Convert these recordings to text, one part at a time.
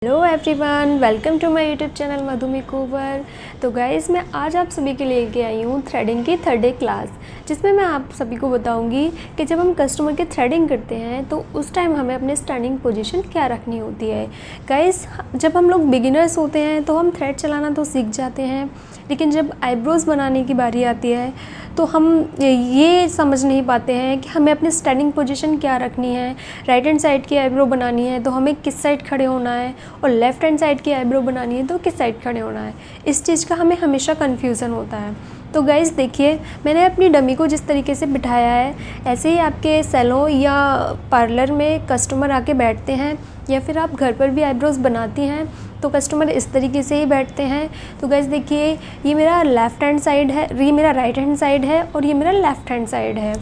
Hello everyone, welcome to my YouTube channel Madhu makeover. तो guys, मैं आज आप सभी के लिए लेके आई हूँ थ्रेडिंग की थर्ड डे क्लास, जिसमें मैं आप सभी को बताऊंगी कि जब हम कस्टमर की थ्रेडिंग करते हैं तो उस टाइम हमें अपने स्टैंडिंग पोजीशन क्या रखनी होती है। गाइज़, जब हम लोग बिगिनर्स होते हैं तो हम थ्रेड चलाना तो सीख जाते हैं, लेकिन जब आईब्रोज़ बनाने की बारी आती है तो हम ये समझ नहीं पाते हैं कि हमें अपनी स्टैंडिंग पोजीशन क्या रखनी है। राइट हैंड साइड की आईब्रो बनानी है तो हमें किस साइड खड़े होना है, और लेफ़्ट हैंड साइड की आईब्रो बनानी है तो किस साइड खड़े होना है। इस चीज़ का हमें हमेशा कन्फ्यूज़न होता है। तो गाइज़ देखिए, मैंने अपनी डमी को जिस तरीके से बिठाया है, ऐसे ही आपके सैलून या पार्लर में कस्टमर आके बैठते हैं, या फिर आप घर पर भी आईब्रोज़ बनाती हैं तो कस्टमर इस तरीके से ही बैठते हैं। तो गाइज़ देखिए, ये मेरा लेफ़्ट हैंड साइड है, ये मेरा राइट हैंड साइड है, और ये मेरा लेफ़्ट हैंड साइड है।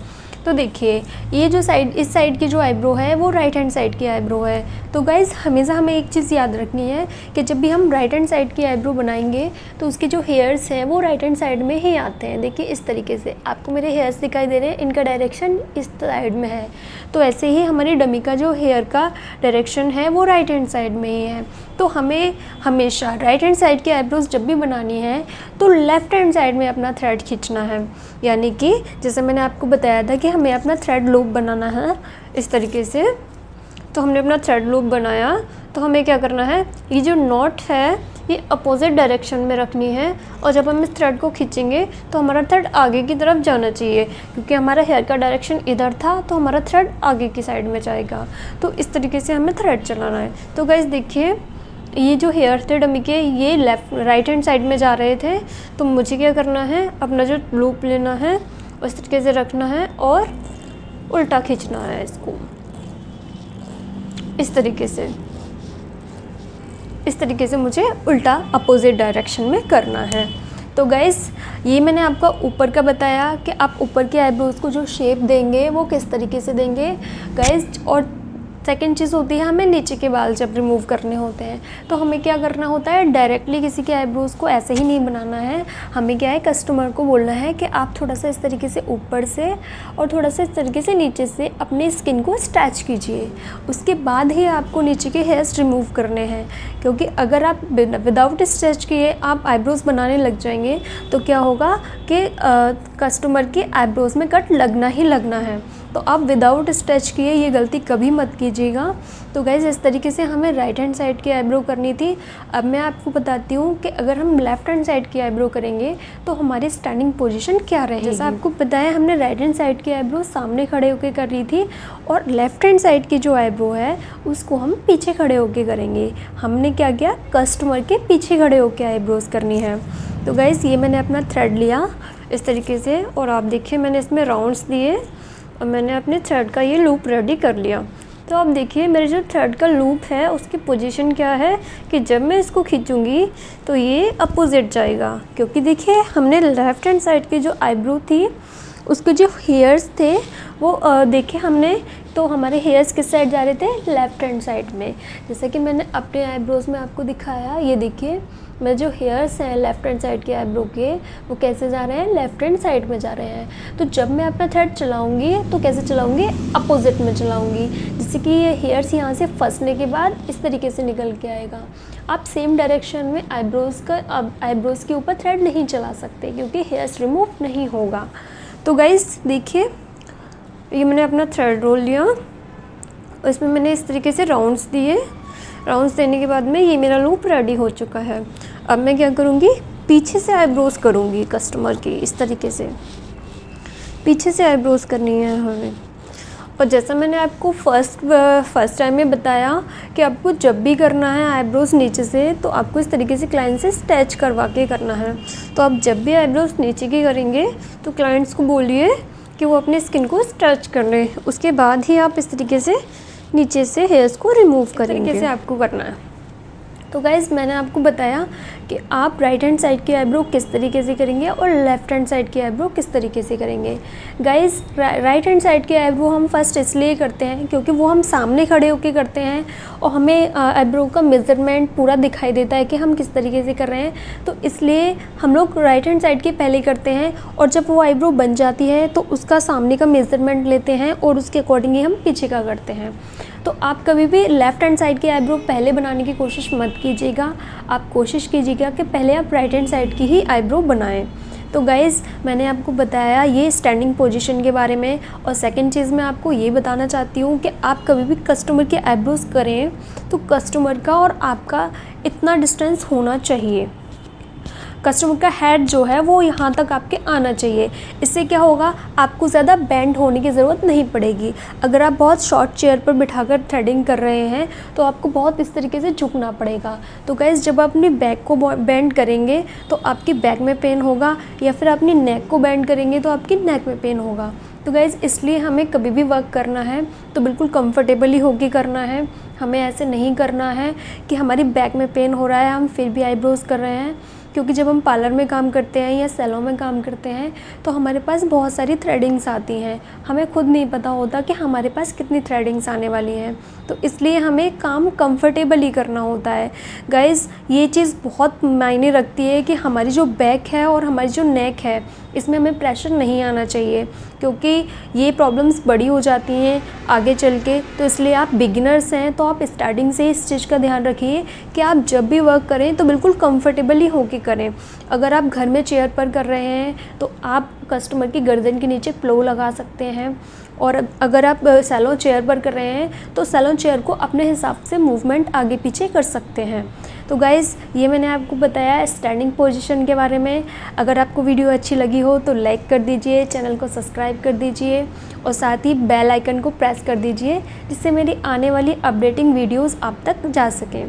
तो देखिए, ये जो साइड, इस साइड की जो आईब्रो है वो राइट हैंड साइड की आईब्रो है। तो गाइज़, हमेशा हमें एक चीज़ याद रखनी है कि जब भी हम राइट हैंड साइड की आईब्रो बनाएंगे तो उसके जो हेयर्स हैं वो राइट हैंड साइड में ही आते हैं। देखिए इस तरीके से आपको मेरे हेयर्स दिखाई दे रहे हैं, इनका डायरेक्शन इस साइड में है। तो ऐसे ही हमारी डमी का जो हेयर का डायरेक्शन है वो राइट हैंड साइड में ही है। तो हमें हमेशा राइट हैंड साइड की आईब्रोज़ जब भी बनानी है तो लेफ़्ट हैंड साइड में अपना थ्रेड खींचना है। यानी कि जैसे मैंने आपको बताया था कि हमें अपना थ्रेड लूप बनाना है इस तरीके से। तो हमने अपना थ्रेड लूप बनाया, तो हमें क्या करना है, ये जो नॉट है ये अपोजिट डायरेक्शन में रखनी है, और जब हम इस थ्रेड को खींचेंगे तो हमारा थ्रेड आगे की तरफ जाना चाहिए, क्योंकि हमारा हेयर का डायरेक्शन इधर था तो हमारा थ्रेड आगे की साइड में जाएगा। तो इस तरीके से हमें थ्रेड चलाना है। तो गाइस देखिए, ये जो हेयर थे डमी के, ये राइट हैंड साइड में जा रहे थे, तो मुझे क्या करना है, अपना जो लूप लेना है उस तरीके से रखना है और उल्टा खींचना है इसको इस तरीके से मुझे उल्टा अपोजिट डायरेक्शन में करना है। तो गाइज़, ये मैंने आपको ऊपर का बताया कि आप ऊपर की आईब्रोज़ को जो शेप देंगे वो किस तरीके से देंगे गाइज़। और सेकेंड चीज़ होती है, हमें नीचे के बाल जब रिमूव करने होते हैं तो हमें क्या करना होता है, डायरेक्टली किसी के आईब्रोज़ को ऐसे ही नहीं बनाना है। हमें क्या है, कस्टमर को बोलना है कि आप थोड़ा सा इस तरीके से ऊपर से और थोड़ा सा इस तरीके से नीचे से अपनी स्किन को स्ट्रेच कीजिए। उसके बाद ही आपको नीचे के हेयर्स रिमूव करने हैं, क्योंकि अगर आप विदाउट स्ट्रेच किए आप आईब्रोज़ बनाने लग जाएंगे तो क्या होगा कि कस्टमर की आईब्रोज़ में कट लगना ही लगना है। तो आप विदाउट स्ट्रेच किए ये गलती कभी मत कीजिएगा। तो गाइज़, इस तरीके से हमें राइट हैंड साइड की आईब्रो करनी थी। अब मैं आपको बताती हूँ कि अगर हम लेफ़्ट हैंड साइड की आईब्रो करेंगे तो हमारी स्टैंडिंग पोजीशन क्या रहेगी। जैसा आपको बताया, हमने राइट हैंड साइड की आईब्रो सामने खड़े होकर कर रही थी, और लेफ़्ट हैंड साइड की जो आईब्रो है उसको हम पीछे खड़े होकर करेंगे। हमने क्या किया, कस्टमर के पीछे खड़े होकर आईब्रोज़ करनी है। तो गाइज़, ये मैंने अपना थ्रेड लिया इस तरीके से, और आप देखिए मैंने इसमें राउंड्स दिए और मैंने अपने थ्रेड का ये लूप रेडी कर लिया। तो आप देखिए, मेरे जो थ्रेड का लूप है उसकी पोजीशन क्या है कि जब मैं इसको खींचूंगी तो ये अपोजिट जाएगा, क्योंकि देखिए हमने लेफ़्ट हैंड साइड की जो आईब्रो थी उसके जो हेयर्स थे वो देखे हमने, तो हमारे हेयर्स किस साइड जा रहे थे, लेफ़्ट हैंड साइड में। जैसे कि मैंने अपने आईब्रोज़ में आपको दिखाया, ये देखिए मेरे जो हेयर्स हैं लेफ़्ट हैंड साइड के आईब्रो के वो कैसे जा रहे हैं, लेफ़्ट हैंड साइड में जा रहे हैं। तो जब मैं अपना थ्रेड चलाऊंगी तो कैसे चलाऊंगी, अपोजिट में चलाऊंगी, जिससे कि ये हेयर्स यहाँ से फंसने के बाद इस तरीके से निकल के आएगा। आप सेम डायरेक्शन में आईब्रोज़ के ऊपर थ्रेड नहीं चला सकते, क्योंकि हेयर्स रिमूव नहीं होगा। तो गाइज़ देखिए, ये मैंने अपना थ्रेड रोल लिया, उसमें मैंने इस तरीके से राउंड्स दिए। राउंड्स देने के बाद में ये मेरा लूप रेडी हो चुका है। अब मैं क्या करूँगी, पीछे से आईब्रोज़ करूँगी कस्टमर की, इस तरीके से पीछे से आईब्रोज़ करनी है हमें। और जैसा मैंने आपको फर्स्ट टाइम में बताया कि आपको जब भी करना है आईब्रोज़ नीचे से, तो आपको इस तरीके से क्लाइंट से स्ट्रेच करवा के करना है। तो आप जब भी आईब्रोज़ नीचे की करेंगे तो क्लाइंट्स को बोलिए कि वो अपनी स्किन को स्ट्रेच कर लें, उसके बाद ही आप इस तरीके से नीचे से हेयर्स को रिमूव करेंगे। तरीके से आपको करना है। तो गाइज़, मैंने आपको बताया कि आप राइट हैंड साइड की आईब्रो किस तरीके से करेंगे और लेफ़्ट हैंड साइड की आईब्रो किस तरीके से करेंगे। गाइज़, राइट हैंड साइड की आईब्रो हम फर्स्ट इसलिए करते हैं क्योंकि वो हम सामने खड़े होकर करते हैं और हमें आईब्रो का मेज़रमेंट पूरा दिखाई देता है कि हम किस तरीके से कर रहे हैं। तो इसलिए हम लोग राइट हैंड साइड की पहले करते हैं, और जब वो आईब्रो बन जाती है तो उसका सामने का मेज़रमेंट लेते हैं और उसके अकॉर्डिंग ही हम पीछे का करते हैं। तो आप कभी भी लेफ़्ट हैंड साइड की आईब्रो पहले बनाने की कोशिश मत कीजिएगा। आप कोशिश कीजिएगा कि पहले आप राइट हैंड साइड की ही आईब्रो बनाएं। तो गाइज़ मैंने आपको बताया ये स्टैंडिंग पोजीशन के बारे में। और सेकंड चीज़ मैं आपको ये बताना चाहती हूँ कि आप कभी भी कस्टमर के आईब्रोज़ करें तो कस्टमर का और आपका इतना डिस्टेंस होना चाहिए। कस्टमर का हेड जो है वो यहाँ तक आपके आना चाहिए। इससे क्या होगा, आपको ज़्यादा बेंड होने की ज़रूरत नहीं पड़ेगी। अगर आप बहुत शॉर्ट चेयर पर बिठाकर थ्रेडिंग कर रहे हैं तो आपको बहुत इस तरीके से झुकना पड़ेगा। तो गाइस जब आप अपनी बैक को बेंड करेंगे तो आपकी बैक में पेन होगा, या फिर अपनी नेक को बेंड करेंगे तो आपकी नेक में पेन होगा। तो गाइज़ इसलिए हमें कभी भी वर्क करना है तो बिल्कुल कंफर्टेबली होके करना है। हमें ऐसे नहीं करना है कि हमारी बैक में पेन हो रहा है हम फिर भी आईब्रोज़ कर रहे हैं। क्योंकि जब हम पार्लर में काम करते हैं या सैलून में काम करते हैं तो हमारे पास बहुत सारी थ्रेडिंग्स आती हैं, हमें खुद नहीं पता होता कि हमारे पास कितनी थ्रेडिंग्स आने वाली हैं। तो इसलिए हमें काम कंफर्टेबली करना होता है। गाइज़ ये चीज़ बहुत मायने रखती है कि हमारी जो बैक है और हमारी जो नेक है इसमें हमें प्रेशर नहीं आना चाहिए, क्योंकि ये प्रॉब्लम्स बड़ी हो जाती हैं आगे चल के। तो इसलिए आप बिगिनर्स हैं तो आप स्टार्टिंग से इस चीज़ का ध्यान रखिए कि आप जब भी वर्क करें तो बिल्कुल कंफर्टेबली होके करें। अगर आप घर में चेयर पर कर रहे हैं तो आप कस्टमर की गर्दन के नीचे प्लो लगा सकते हैं, और अगर आप सैलून चेयर पर कर रहे हैं तो सैलून चेयर को अपने हिसाब से मूवमेंट आगे पीछे कर सकते हैं। तो गाइज़ ये मैंने आपको बताया स्टैंडिंग पोजीशन के बारे में। अगर आपको वीडियो अच्छी लगी हो तो लाइक कर दीजिए, चैनल को सब्सक्राइब कर दीजिए और साथ ही बेल आइकन को प्रेस कर दीजिए, जिससे मेरी आने वाली अपडेटिंग वीडियोस आप तक जा सकें।